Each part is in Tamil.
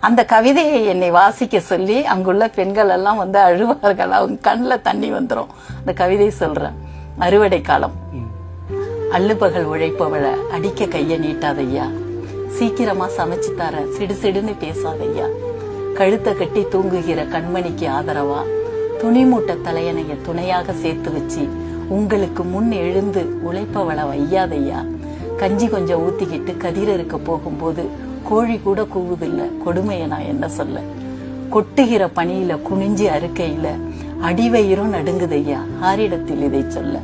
அந்த கவிதையை என்னை வாசிக்க சொல்லி அங்குள்ள பெண்கள் எல்லாம் வந்து அழுவார்கள். அவங்க கண்ணில் தண்ணி வந்துடும். அந்த கவிதை சொல்றேன். அறுவடை காலம். அள்ளுபகல் உழைப்பவளை அடிக்க கைய நீட்டாதையா, சீக்கிரமா சமைச்சு தர சிடுசிடுன்னு பேசாதையா, கழுத்தை கட்டி தூங்குகிற கண்மணிக்கு ஆதரவா துணி மூட்டை தலையணைய துணையாக சேர்த்து வச்சு உங்களுக்கு முன் எழுந்து உழைப்பவளை வையாதையா, கஞ்சி கொஞ்சம் ஊத்திக்கிட்டு கதிர இருக்க போகும்போது கோழி கூட கூவுதில்ல, கொடுமைய நான் என்ன சொல்ல, கொட்டுகிற பனியில குனிஞ்சி அறுக்கையில அடிவயிரும் நடுங்குதையா, ஆரிடத்தில் இதை சொல்ல,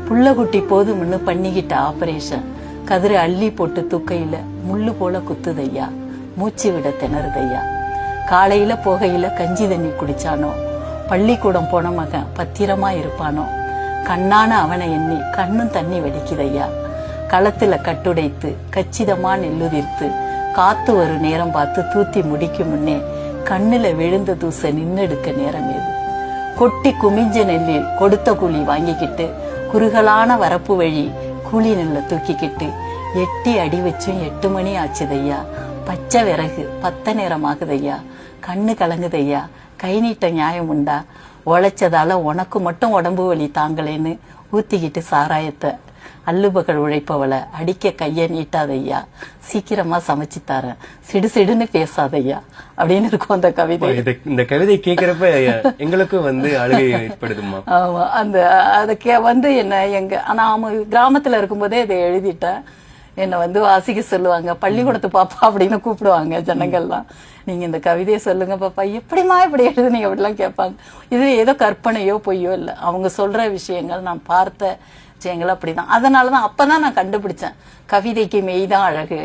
புள்ளகுட்டி போதும்னு பண்ணிக்கிட்ட ஆபரேஷன் கதிரை அள்ளி போட்டு தூக்கையில முள்ளு போல குத்துதையா, மூச்சு விட திணறுதையா, காலையில போகையில கஞ்சி தண்ணி குடிச்சானோ, பள்ளிக்கூடம் போன மகன் பத்திரமா இருப்பானோ, கண்ணான அவனை எண்ணி கண்ணும் தண்ணி வடிக்குதையா, களத்துல கட்டுடைத்து கச்சிதமா நெல்லுதிர்த்து காத்து ஒரு நேரம் பார்த்து தூத்தி முடிக்கும் முன்னே கண்ணுல விழுந்த தூச நின்னெடுக்க நேரம் ஏது, கொட்டி குமிஞ்ச நெல்லில் கொடுத்த கூலி வாங்கிக்கிட்டு குறுகலான வரப்பு வழி கூலி நெல்லை தூக்கிக்கிட்டு எட்டி அடி வச்சும் 8 மணி ஆச்சுதையா, பச்சை விறகு 10 நேரம் ஆகுதையா, கண்ணு கலங்குதையா, கை நீட்ட நியாயம் உண்டா, உழைச்சதால உனக்கு மட்டும் உடம்பு வலி தாங்களேன்னு ஊத்திக்கிட்டு சாராயத்தை அள்ளுபகல் உழைப்பவளை அடிக்க கைய நீட்டாதையா, சீக்கிரமா சமைச்சு தரேன் சிடுசிடுன்னு பேசாதையா அப்படின்னு இருக்கும் அந்த கவிதை. இந்த கவிதை கேட்கிறப்ப எங்களுக்கும் வந்து அழுகை ஏற்படுதுமா? ஆமா, அதுக்கு வந்து என்ன நான் கிராமத்துல இருக்கும்போதே இதை எழுதிட்டேன். என்னை வந்து வாசிக்க சொல்லுவாங்க, பள்ளிக்கூடத்து பாப்பா அப்படின்னு கூப்பிடுவாங்க ஜனங்கள்லாம். நீங்க இந்த கவிதையை சொல்லுங்க பாப்பா, எப்படிமா இப்படி எழுதுனீங்க அப்படிலாம் கேட்பாங்க. இது ஏதோ கற்பனையோ பொய்யோ இல்லை, அவங்க சொல்ற விஷயங்கள் நான் பார்த்த விஷயங்கள் அப்படிதான். அதனாலதான் அப்பதான் நான் கண்டுபிடிச்சேன் கவிதைக்கு மெய்தான் அழகு.